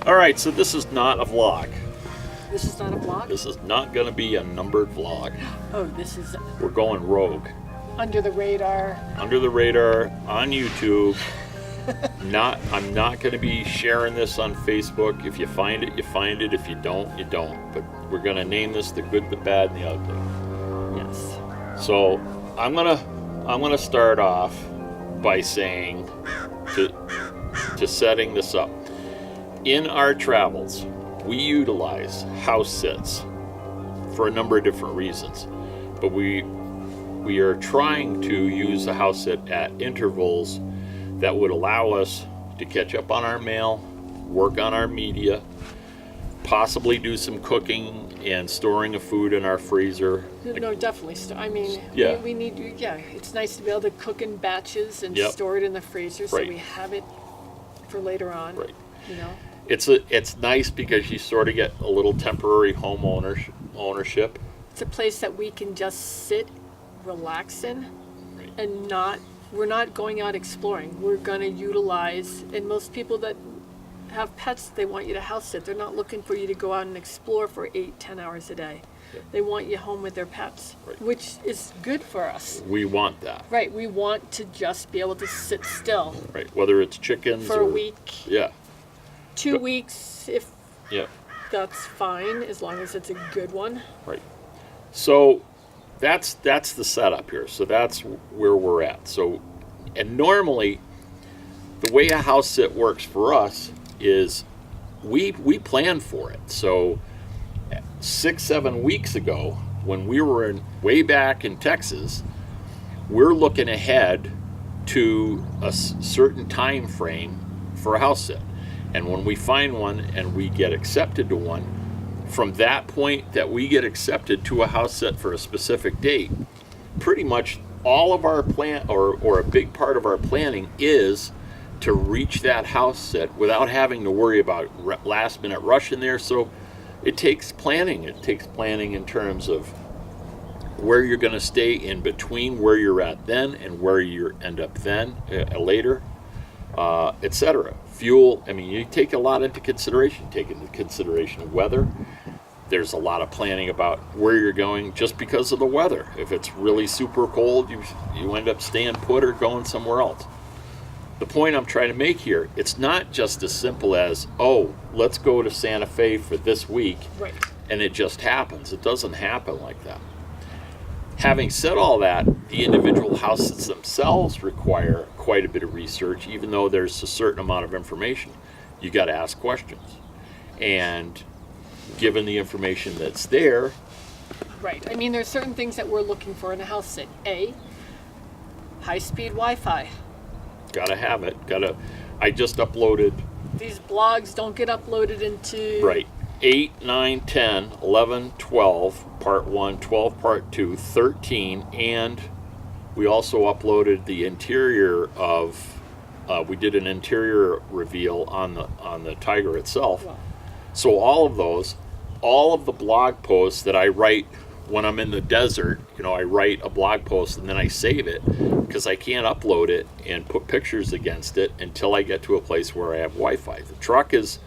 All right, so this is not a vlog. This is not a vlog? This is not going to be a numbered vlog. Oh, this is We're going rogue. under the radar. Under the radar on YouTube. I'm not going to be sharing this on Facebook. If you find it, you find it. If you don't, you don't. But we're going to name this The Good, the Bad, and the Ugly. Yes. So I'm gonna start off by saying to setting this up. In our travels, we utilize house sits for a number of different reasons, but we are trying to use the house sit at intervals that would allow us to catch up on our mail, work on our media, possibly do some cooking and storing of food in our freezer. No, definitely. Yeah. We need, it's nice to be able to cook in batches and Yep. store it in the freezer so Right. we have it for later on. Right. You know? It's nice because you sort of get a little temporary home ownership. It's a place that we can just sit, relax in, Right. and we're not going out exploring. We're going to utilize, and most people that have pets, they want you to house sit. They're not looking for you to go out and explore for 8-10 hours a day. Yeah. They want you home with their pets, Right. which is good for us. We want that. Right, we want to just be able to sit still Right. Whether it's chickens for or a week, Yeah. 2 weeks, if Yeah. that's fine, as long as it's a good one. Right. So that's the setup here. So that's where we're at. So, and normally the way a house sit works for us is we plan for it. So 6-7 weeks ago, when we were way back in Texas, we're looking ahead to a certain time frame for a house sit. And when we find one and we get accepted to one, from that point that we get accepted to a house sit for a specific date, pretty much all of our plan or a big part of our planning is to reach that house sit without having to worry about last minute rush in there. So it takes planning. It takes planning in terms of where you're going to stay in between where you're at then and where you end up then later, etc. Fuel, you take a lot into consideration. Take into consideration weather. There's a lot of planning about where you're going just because of the weather. If it's really super cold, you end up staying put or going somewhere else. The point I'm trying to make here, it's not just as simple as, oh, let's go to Santa Fe for this week, Right. and it just happens. It doesn't happen like that. Having said all that, the individual houses themselves require quite a bit of research, even though there's a certain amount of information. You got to ask questions. And given the information that's there, Right. There's certain things that we're looking for in a house sit. A, high-speed Wi-Fi. got to have it. I just uploaded, These blogs don't get uploaded into... right, 8, 9, 10, 11, 12, part 1, 12, part 2, 13, and we also uploaded the interior of, we did an interior reveal on the Tiger itself. Wow. So all of the blog posts that I write when I'm in the desert, I write a blog post and then I save it because I can't upload it and put pictures against it until I get to a place where I have Wi-Fi. The truck has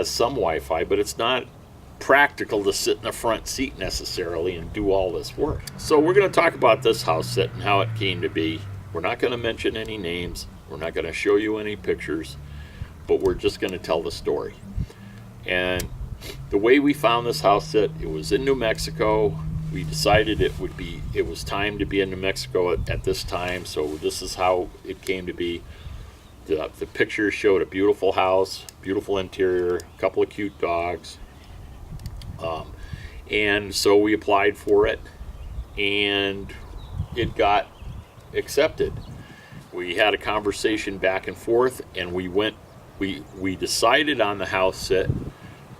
some Wi-Fi, but it's not practical to sit in the front seat necessarily and do all this work. So we're going to talk about this house sit and how it came to be. We're not going to mention any names. We're not going to show you any pictures, but we're just going to tell the story. And the way we found this house sit, it was in New Mexico. We decided it was time to be in New Mexico at this time, so this is how it came to be. The pictures showed a beautiful house, beautiful interior, a couple of cute dogs. And so we applied for it, and it got accepted. We had a conversation back and forth, and we decided on the house sit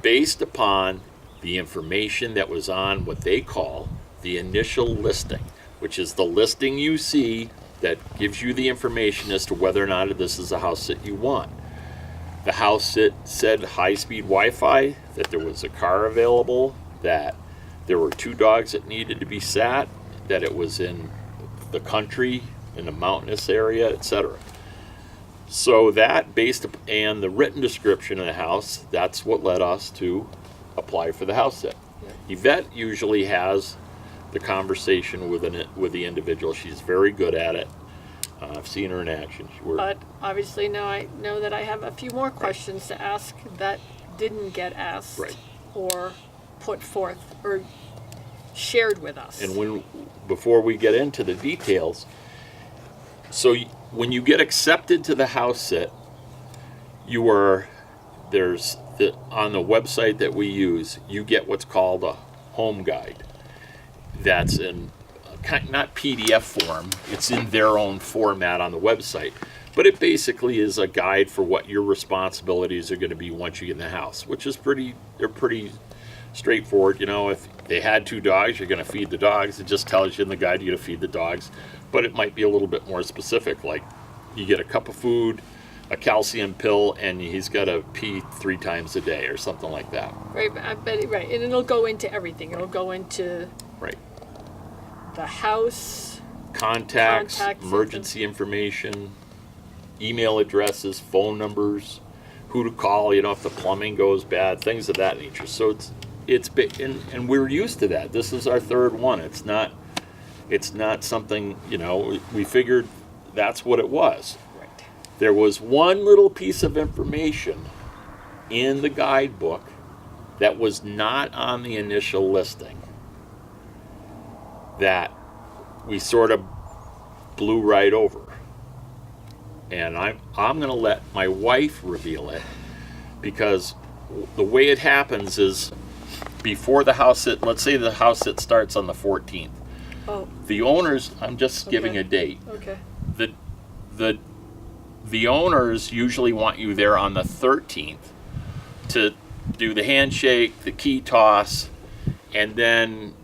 based upon the information that was on what they call the initial listing, which is the listing you see that gives you the information as to whether or not this is a house sit you want. The house sit said high-speed Wi-Fi, that there was a car available, that there were 2 dogs that needed to be sat, that it was in the country, in a mountainous area, etc. So that and the written description of the house, that's what led us to apply for the house sit. Yeah. Yvette usually has the conversation with the individual. She's very good at it. I've seen her in action. But obviously now I know that I have a few more questions to ask that didn't get asked or put forth or shared with us. And before we get into the details, so when you get accepted to the house sit, on the website that we use, you get what's called a home guide. That's in not PDF form, it's in their own format on the website. But it basically is a guide for what your responsibilities are going to be once you get in the house, which is they're pretty straightforward. You know, if they had 2 dogs, you're going to feed the dogs. It just tells you in the guide you're going to feed the dogs. But it might be a little bit more specific, like you get a cup of food, a calcium pill, and he's got to pee 3 times a day or something like that. Right, right, and it'll go into everything. It'll go into the house, contacts, emergency information, email addresses, phone numbers, who to call, you know, if the plumbing goes bad, things of that nature. So it's big, and we're used to that. This is our 3rd one. It's not something, you know, we figured that's what it was. Right. There was one little piece of information in the guidebook that was not on the initial listing that we sort of blew right over. And I'm going to let my wife reveal it, because the way it happens is before the house sit, let's say the house sit starts on the 14th. Oh. The owners, I'm just giving a date. Okay. The owners usually want you there on the 13th to do the handshake, the key toss, and then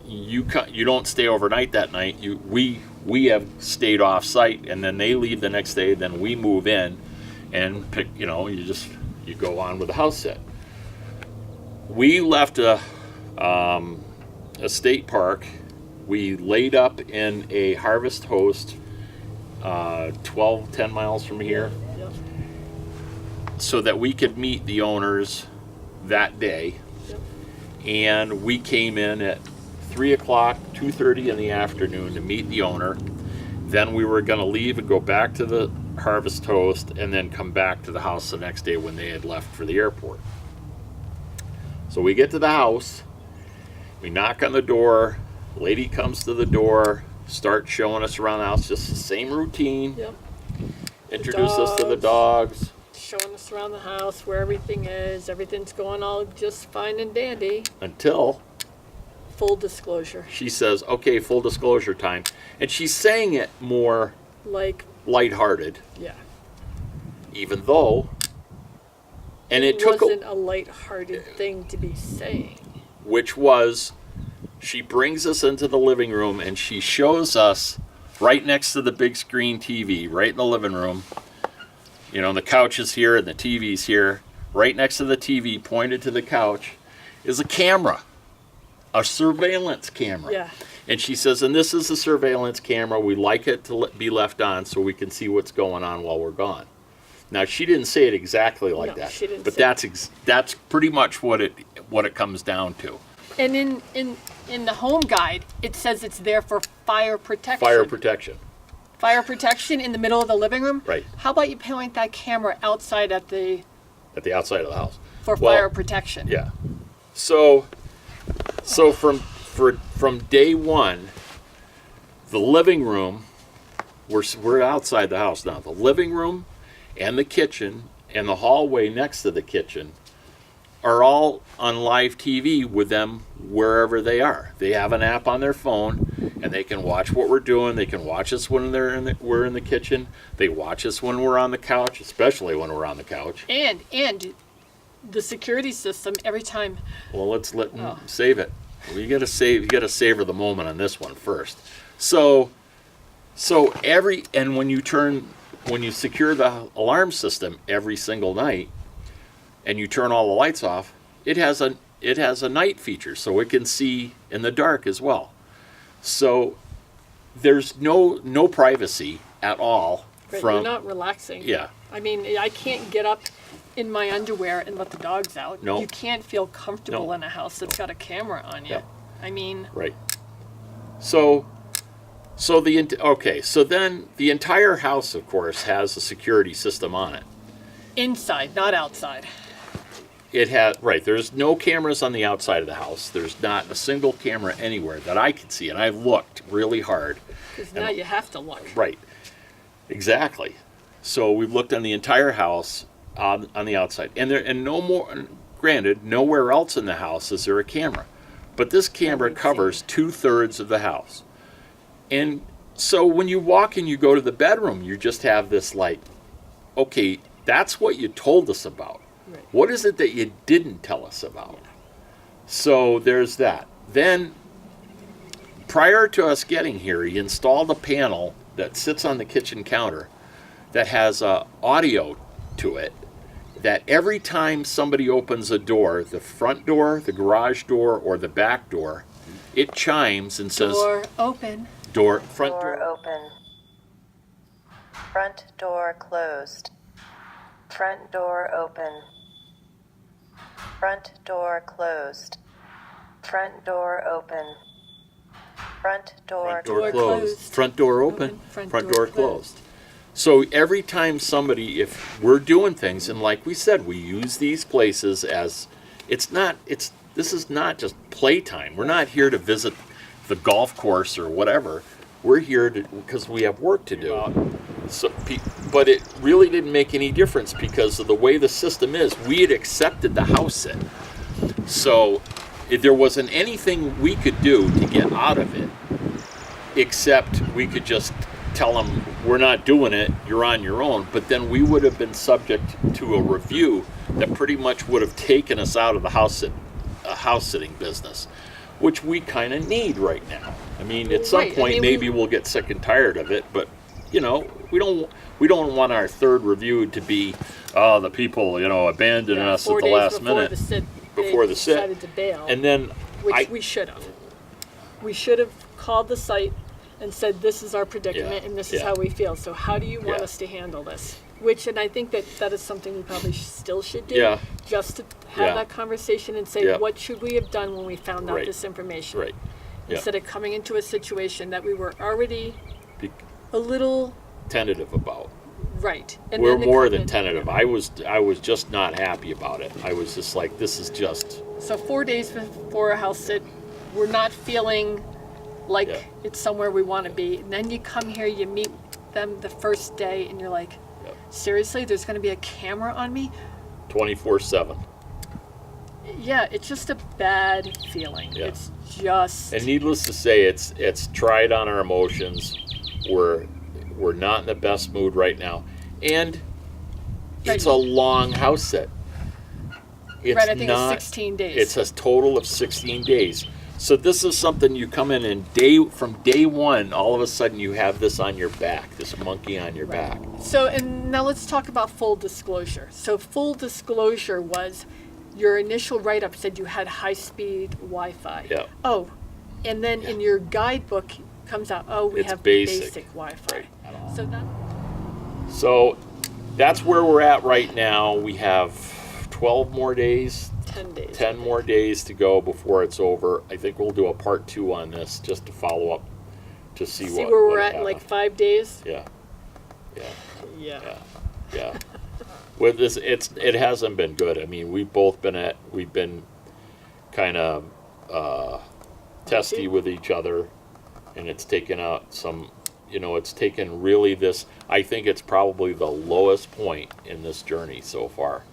you don't stay overnight that night. We have stayed off site, and then they leave the next day. Then we move in, and pick. You know, you go on with the house sit. We left a state park. We laid up in a harvest host, 10 miles from here, Yep. so that we could meet the owners that day. Yep. And we came in at 3 o'clock, 2:30 in the afternoon to meet the owner. Then we were going to leave and go back to the harvest host and then come back to the house the next day when they had left for the airport. So we get to the house, we knock on the door, lady comes to the door, starts showing us around the house, just the same routine. Yep. Introduce us to the dogs. Showing us around the house where everything is. Everything's going all just fine and dandy. Until Full disclosure. she says, okay, full disclosure time. And she's saying it more Like, lighthearted, yeah. even though, and it wasn't a lighthearted thing to be saying. which was, she brings us into the living room and she shows us right next to the big screen TV, right in the living room. You know, the couch is here and the TV's here. Right next to the TV, pointed to the couch, is a camera, a surveillance camera. Yeah. And she says, and this is a surveillance camera. We like it to be left on so we can see what's going on while we're gone. Now, she didn't say it exactly like No, that, she didn't but say that's pretty much what it comes down to. And in the home guide, it says it's there for fire protection. Fire protection. Fire protection in the middle of the living room? Right. How about you point that camera outside at the outside of the house. for fire protection? Yeah. So from day one, the living room, we're outside the house now. The living room and the kitchen and the hallway next to the kitchen are all on live TV with them wherever they are. They have an app on their phone and they can watch what we're doing. They can watch us when we're in the kitchen. They watch us when we're on the couch, especially when we're on the couch. And the security system every time. Well, let's save it. You gotta savor the moment on this one first. So when you secure the alarm system every single night and you turn all the lights off, it has a night feature, so it can see in the dark as well. So there's no privacy at all Right, from you're not relaxing. yeah. I mean, I can't get up in my underwear and let the dogs out. No. You can't feel comfortable No. in a house that's got a camera on you. Yeah. I mean, Right. So so then the entire house, of course, has a security system on it. inside, not outside. It had right. There's no cameras on the outside of the house. There's not a single camera anywhere that I can see, and I've looked really hard. Because now you have to look. Right. Exactly. So we've looked on the entire house on the outside, and no more. Granted, nowhere else in the house is there a camera, but this camera covers 2/3 of the house. And so when you walk and you go to the bedroom, you just have this like, okay, that's what you told us about. Right. What is it that you didn't tell us about? So there's that. Then, prior to us getting here, he installed a panel that sits on the kitchen counter that has audio to it, that every time somebody opens a door, the front door, the garage door, or the back door, it chimes and says, Door open. front Door door. open. Front door closed. Front door open. Front door closed. Front door open. Front door Front door Door closed. closed. Front door open. Front door closed. So every time somebody, if we're doing things, and like we said, we use these places as, this is not just playtime. We're not here to visit the golf course or whatever. We're here because we have work to do. So, but it really didn't make any difference because of the way the system is. We had accepted the house sit. So there wasn't anything we could do to get out of it, except we could just tell them, we're not doing it, you're on your own. But then we would have been subject to a review that pretty much would have taken us out of the house sitting business, which we kind of need right now. I mean, at some Right, I point, mean, maybe we'll get sick and tired of it, but we don't want our third review to be, the people, abandoning us at 4 the days last before minute. the sit, before they the sit. decided to bail, And then which we should have. We should have called the site and said, this is our predicament Yeah, and this is yeah. how we feel. So how do you want Yeah. us to handle this? And I think that is something we probably still should do. Yeah. Just to have Yeah. that conversation and say, Yeah. what should we have done when we found out Right. this information? Right. Yeah. Instead of coming into a situation that we were already Be a little tentative about. right. And We're then to more come than in- tentative. I was just not happy about it. I was just like, this is just So 4 days before a house sit, we're not feeling like Yeah. it's somewhere we want to be. And then you come here, you meet them the first day, and you're like, Yep. seriously, there's going to be a camera on me? 24/7. Yeah, it's just a bad feeling. Yeah. It's just And needless to say, it's tried on our emotions. We're not in the best mood right now, and it's a long house sit. It's right. I think not, it's 16 days. It's a total of 16 days. So this is something you come in and from day one, all of a sudden you have this on your back, this monkey on your back. So, and now let's talk about full disclosure. So, full disclosure was your initial write-up said you had high-speed Wi-Fi. Yeah. Oh, and then in your guidebook comes out, oh, we It's have basic. Wi-Fi. Right. So that So that's where we're at right now. We have 12 more days, 10 days. 10 more days to go before it's over. I think we'll do a part 2 on this just to follow up to see See what where we're what at in happened. like 5 days. Yeah. Yeah. Yeah. Yeah. Yeah. With this, it hasn't been good. I mean, we've been kind of testy with each other, and it's taken out some, it's taken really this. I think it's probably the lowest point in this journey so far,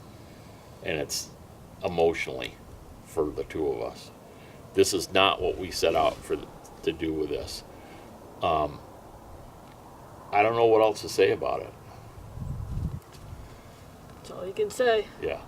and it's emotionally for the two of us. This is not what we set out to do with this. I don't know what else to say about it. That's all you can say. Yeah.